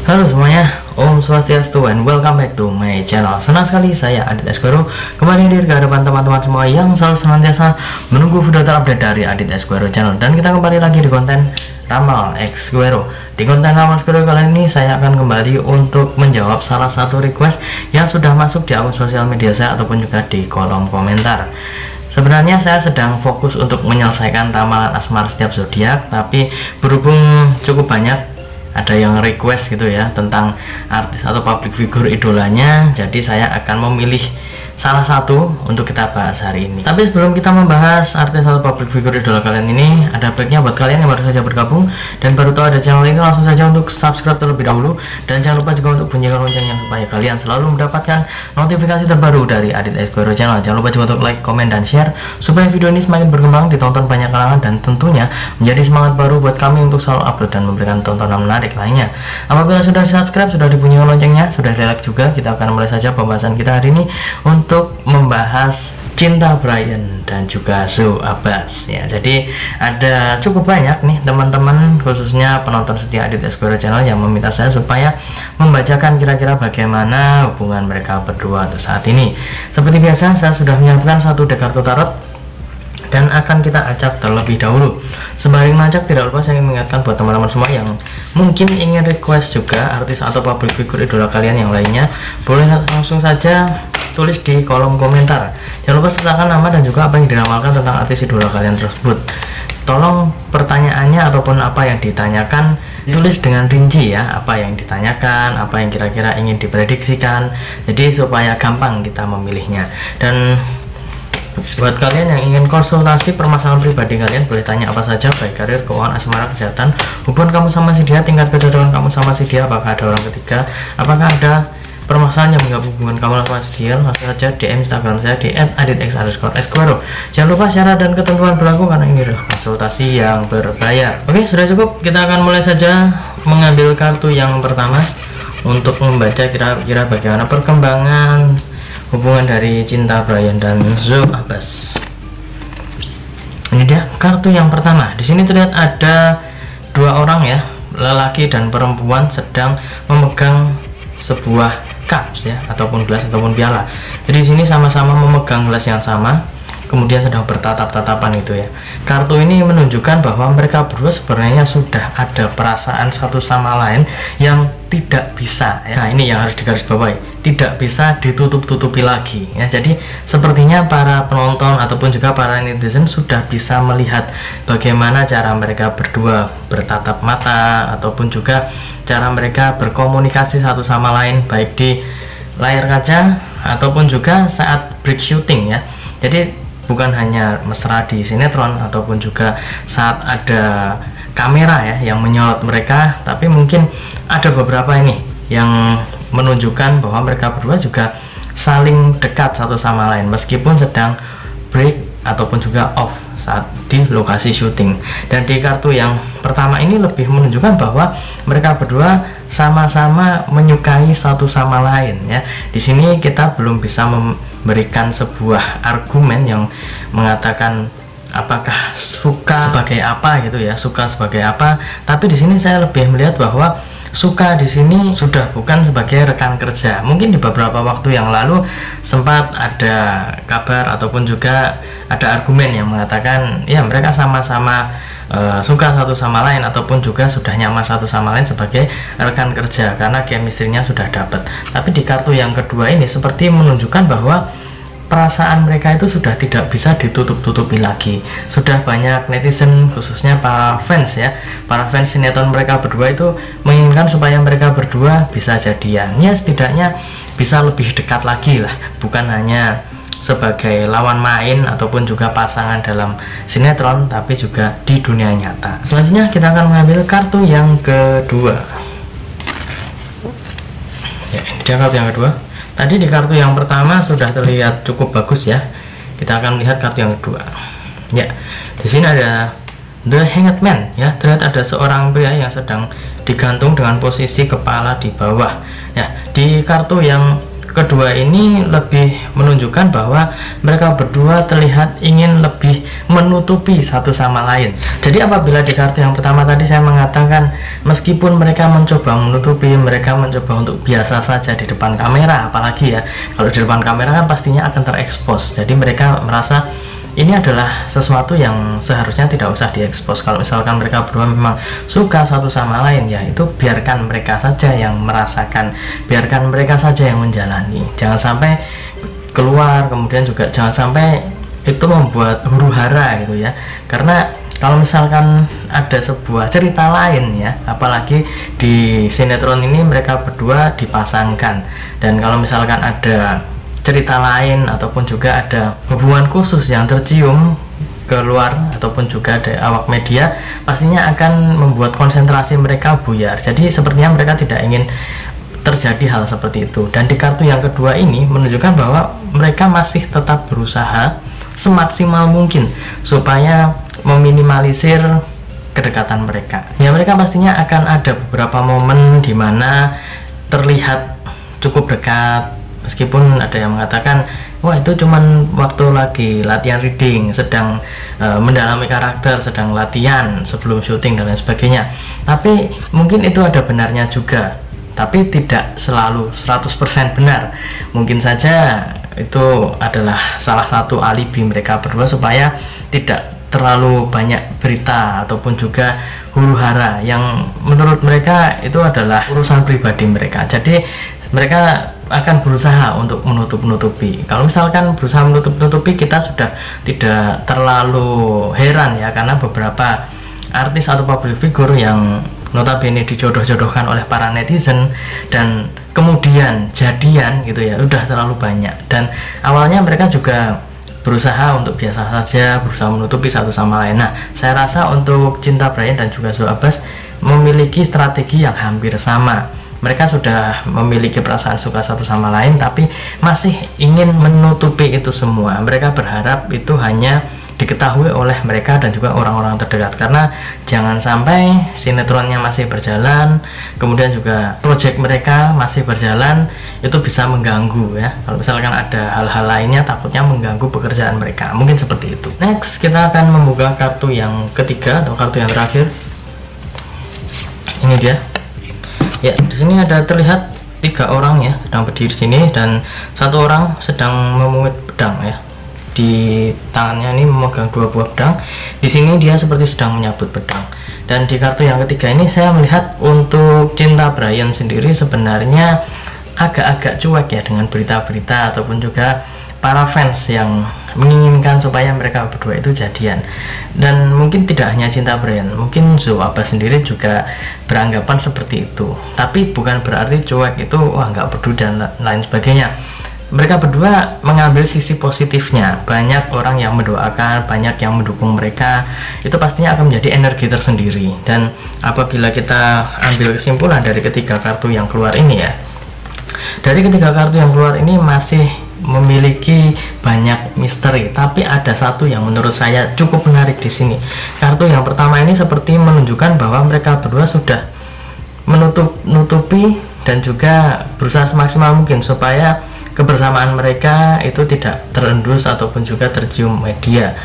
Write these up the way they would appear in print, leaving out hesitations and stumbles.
Halo semuanya, Om Swastiastu and welcome back to my channel. Senang sekali saya Adit Esquero kembali hadir ke hadapan teman-teman semua yang selalu senantiasa menunggu video terupdate dari Adit Esquero channel. Dan kita kembali lagi di konten Ramal Esquero. Di konten Ramal Esquero kali ini saya akan kembali untuk menjawab salah satu request yang sudah masuk di akun sosial media saya ataupun juga di kolom komentar. Sebenarnya saya sedang fokus untuk menyelesaikan ramalan asmara setiap zodiak, tapi berhubung cukup banyak ada yang request gitu ya tentang artis atau public figure idolanya, jadi saya akan memilih salah satu untuk kita bahas hari ini. Tapi sebelum kita membahas artis atau public figure idola kalian ini, ada baiknya buat kalian yang baru saja bergabung dan baru tahu ada channel ini, langsung saja untuk subscribe terlebih dahulu, dan jangan lupa juga untuk bunyikan loncengnya supaya kalian selalu mendapatkan notifikasi terbaru dari Adit Esquero channel. Jangan lupa juga untuk like, comment, dan share supaya video ini semakin berkembang, ditonton banyak kalangan, dan tentunya menjadi semangat baru buat kami untuk selalu upload dan memberikan tontonan menarik lainnya. Apabila sudah subscribe, sudah dibunyikan loncengnya, sudah di like juga, kita akan mulai saja pembahasan kita hari ini untuk membahas Cinta Bryan dan juga Zoe Abbas ya. Jadi ada cukup banyak nih teman-teman, khususnya penonton setia Adit Esquero channel, yang meminta saya supaya membacakan kira-kira bagaimana hubungan mereka berdua untuk saat ini. Seperti biasa, saya sudah menyiapkan satu deck kartu tarot dan akan kita acak terlebih dahulu. Sembari mengacak, tidak lupa saya ingin mengingatkan buat teman-teman semua yang mungkin ingin request juga artis atau public figure idola kalian yang lainnya, boleh langsung saja tulis di kolom komentar. Jangan lupa sertakan nama dan juga apa yang diramalkan tentang artis idola kalian tersebut. Tolong pertanyaannya ataupun apa yang ditanyakan tulis dengan rinci ya, apa yang ditanyakan, apa yang kira-kira ingin diprediksikan, jadi supaya gampang kita memilihnya. Dan buat kalian yang ingin konsultasi permasalahan pribadi kalian, boleh tanya apa saja, baik karir, keuangan, asmara, kesehatan, hubungan kamu sama si dia, tingkat kecocokan kamu sama si dia, apakah ada orang ketiga, apakah ada permasalahan yang mengganggu hubungan kamu sama si dia, langsung saja DM Instagram saya di @aditx_esquero. Jangan lupa syarat dan ketentuan berlaku karena ini adalah konsultasi yang berbayar. Oke, sudah cukup, kita akan mulai saja mengambil kartu yang pertama untuk membaca kira-kira bagaimana perkembangan hubungan dari Cinta Bryan dan Zoe Abbas. Ini dia kartu yang pertama. Di sini terlihat ada dua orang ya, lelaki dan perempuan, sedang memegang sebuah cups ya, ataupun gelas ataupun piala. Jadi di sini sama-sama memegang gelas yang sama, kemudian sedang bertatap-tatapan itu ya. Kartu ini menunjukkan bahwa mereka berdua sebenarnya sudah ada perasaan satu sama lain yang tidak bisa ya. Nah, ini yang harus digarisbawahi, tidak bisa ditutup-tutupi lagi ya. Jadi sepertinya para penonton ataupun juga para netizen sudah bisa melihat bagaimana cara mereka berdua bertatap mata ataupun juga cara mereka berkomunikasi satu sama lain, baik di layar kaca ataupun juga saat break shooting ya. Jadi bukan hanya mesra di sinetron ataupun juga saat ada kamera ya yang menyorot mereka, tapi mungkin ada beberapa ini yang menunjukkan bahwa mereka berdua juga saling dekat satu sama lain meskipun sedang break ataupun juga off saat di lokasi syuting. Dan di kartu yang pertama ini lebih menunjukkan bahwa mereka berdua sama-sama menyukai satu sama lain ya. Di sini kita belum bisa memberikan sebuah argumen yang mengatakan apakah suka sebagai apa gitu ya, suka sebagai apa. Tapi di sini saya lebih melihat bahwa suka di sini sudah bukan sebagai rekan kerja. Mungkin di beberapa waktu yang lalu sempat ada kabar ataupun juga ada argumen yang mengatakan ya mereka sama-sama suka satu sama lain ataupun juga sudah nyaman satu sama lain sebagai rekan kerja karena chemistry-nya sudah dapat. Tapi di kartu yang kedua ini seperti menunjukkan bahwa perasaan mereka itu sudah tidak bisa ditutup-tutupi lagi. Sudah banyak netizen, khususnya para fans ya, para fans sinetron mereka berdua itu menginginkan supaya mereka berdua bisa jadian ya, setidaknya bisa lebih dekat lagi lah, bukan hanya sebagai lawan main ataupun juga pasangan dalam sinetron, tapi juga di dunia nyata. Selanjutnya kita akan mengambil kartu yang kedua ya, ini dia kartu yang kedua. Tadi di kartu yang pertama sudah terlihat cukup bagus ya. Kita akan lihat kartu yang kedua. Ya, di sini ada The Hanged Man ya. Terlihat ada seorang pria yang sedang digantung dengan posisi kepala di bawah. Ya, di kartu yang kedua ini lebih menunjukkan bahwa mereka berdua terlihat ingin lebih menutupi satu sama lain. Jadi apabila di kartu yang pertama tadi saya mengatakan meskipun mereka mencoba menutupi, mereka mencoba untuk biasa saja di depan kamera, apalagi ya kalau di depan kamera kan pastinya akan terekspos. Jadi mereka merasa ini adalah sesuatu yang seharusnya tidak usah diekspos. Kalau misalkan mereka berdua memang suka satu sama lain, ya itu biarkan mereka saja yang merasakan, biarkan mereka saja yang menjalani. Jangan sampai keluar, kemudian juga jangan sampai itu membuat huru hara gitu ya. Karena kalau misalkan ada sebuah cerita lain ya, apalagi di sinetron ini mereka berdua dipasangkan, dan kalau misalkan ada cerita lain ataupun juga ada hubungan khusus yang tercium keluar ataupun juga ada awak media, pastinya akan membuat konsentrasi mereka buyar. Jadi sepertinya mereka tidak ingin terjadi hal seperti itu. Dan di kartu yang kedua ini menunjukkan bahwa mereka masih tetap berusaha semaksimal mungkin supaya meminimalisir kedekatan mereka. Ya mereka pastinya akan ada beberapa momen di mana terlihat cukup dekat, meskipun ada yang mengatakan wah itu cuman waktu lagi latihan reading, sedang mendalami karakter, sedang latihan sebelum syuting dan lain sebagainya. Tapi mungkin itu ada benarnya juga, tapi tidak selalu 100% benar. Mungkin saja itu adalah salah satu alibi mereka berdua supaya tidak terlalu banyak berita ataupun juga huru hara yang menurut mereka itu adalah urusan pribadi mereka. Jadi mereka akan berusaha untuk menutup-nutupi. Kalau misalkan berusaha menutup-nutupi, kita sudah tidak terlalu heran ya, karena beberapa artis atau public figure yang notabene dijodoh-jodohkan oleh para netizen dan kemudian jadian gitu ya, udah terlalu banyak. Dan awalnya mereka juga berusaha untuk biasa saja, berusaha menutupi satu sama lain. Nah, saya rasa untuk Cinta Brian dan juga Zoe Abbas memiliki strategi yang hampir sama. Mereka sudah memiliki perasaan suka satu sama lain, tapi masih ingin menutupi itu semua. Mereka berharap itu hanya diketahui oleh mereka dan juga orang-orang terdekat, karena jangan sampai sinetronnya masih berjalan, kemudian juga project mereka masih berjalan, itu bisa mengganggu ya. Kalau misalkan ada hal-hal lainnya, takutnya mengganggu pekerjaan mereka. Mungkin seperti itu. Next, kita akan membuka kartu yang ketiga atau kartu yang terakhir. Ini dia. Ya, di sini ada terlihat 3 orang ya sedang berdiri di sini, dan 1 orang sedang memungut pedang ya. Di tangannya ini memegang 2 buah pedang. Di sini dia seperti sedang menyabut pedang. Dan di kartu yang ketiga ini saya melihat untuk Cinta Brian sendiri sebenarnya agak-agak cuek ya dengan berita-berita ataupun juga para fans yang menginginkan supaya mereka berdua itu jadian. Dan mungkin tidak hanya Cinta Brian, mungkin Zoe Abbas sendiri juga beranggapan seperti itu. Tapi bukan berarti cuek itu wah nggak peduli dan lain sebagainya. Mereka berdua mengambil sisi positifnya. Banyak orang yang mendoakan, banyak yang mendukung mereka. Itu pastinya akan menjadi energi tersendiri. Dan apabila kita ambil kesimpulan dari ketiga kartu yang keluar ini ya, dari ketiga kartu yang keluar ini masih memiliki banyak misteri, tapi ada satu yang menurut saya cukup menarik di sini. Kartu yang pertama ini seperti menunjukkan bahwa mereka berdua sudah menutupi dan juga berusaha semaksimal mungkin supaya kebersamaan mereka itu tidak terendus ataupun juga tercium media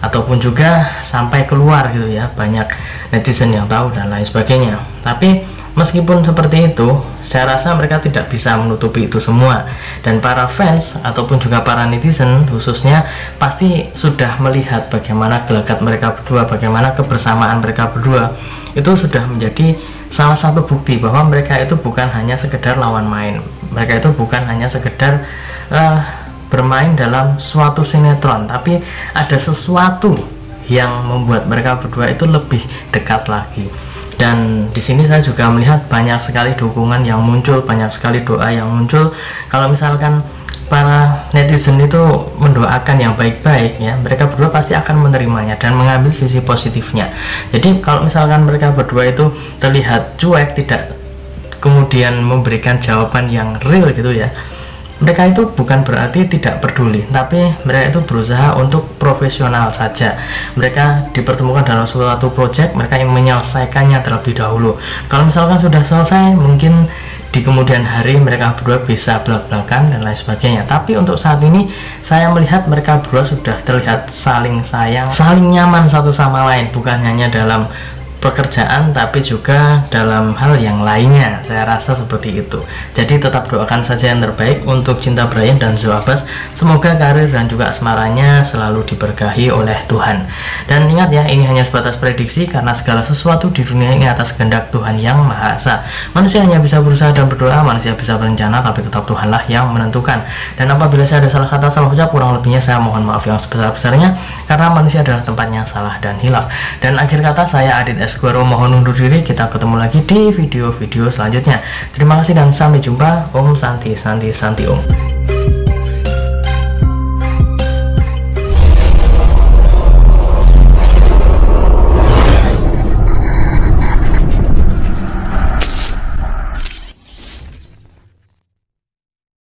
ataupun juga sampai keluar gitu ya, banyak netizen yang tahu dan lain sebagainya. Tapi meskipun seperti itu, saya rasa mereka tidak bisa menutupi itu semua, dan para fans ataupun juga para netizen khususnya pasti sudah melihat bagaimana gelagat mereka berdua, bagaimana kebersamaan mereka berdua. Itu sudah menjadi salah satu bukti bahwa mereka itu bukan hanya sekedar lawan main, mereka itu bukan hanya sekedar bermain dalam suatu sinetron, tapi ada sesuatu yang membuat mereka berdua itu lebih dekat lagi. Dan di sini saya juga melihat banyak sekali dukungan yang muncul, banyak sekali doa yang muncul. Kalau misalkan para netizen itu mendoakan yang baik-baik ya, mereka berdua pasti akan menerimanya dan mengambil sisi positifnya. Jadi kalau misalkan mereka berdua itu terlihat cuek, tidak kemudian memberikan jawaban yang real gitu ya, mereka itu bukan berarti tidak peduli, tapi mereka itu berusaha untuk profesional saja. Mereka dipertemukan dalam suatu project, mereka ingin menyelesaikannya terlebih dahulu. Kalau misalkan sudah selesai, mungkin di kemudian hari mereka berdua bisa belak-belakan dan lain sebagainya. Tapi untuk saat ini saya melihat mereka berdua sudah terlihat saling sayang, saling nyaman satu sama lain, bukan hanya dalam pekerjaan tapi juga dalam hal yang lainnya. Saya rasa seperti itu. Jadi tetap doakan saja yang terbaik untuk Cinta Brian dan Zoe Abbas. Semoga karir dan juga asmaranya selalu diberkahi oleh Tuhan. Dan ingat ya, ini hanya sebatas prediksi karena segala sesuatu di dunia ini atas kehendak Tuhan yang Maha Esa. Manusia hanya bisa berusaha dan berdoa, manusia bisa berencana, tapi tetap Tuhanlah yang menentukan. Dan apabila saya ada salah kata, salah ucap, kurang lebihnya saya mohon maaf yang sebesar-besarnya, karena manusia adalah tempatnya salah dan hilaf. Dan akhir kata, saya Adit Esquero mohon undur diri. Kita ketemu lagi di video-video selanjutnya. Terima kasih dan sampai jumpa. Om Santi Santi Santi Om.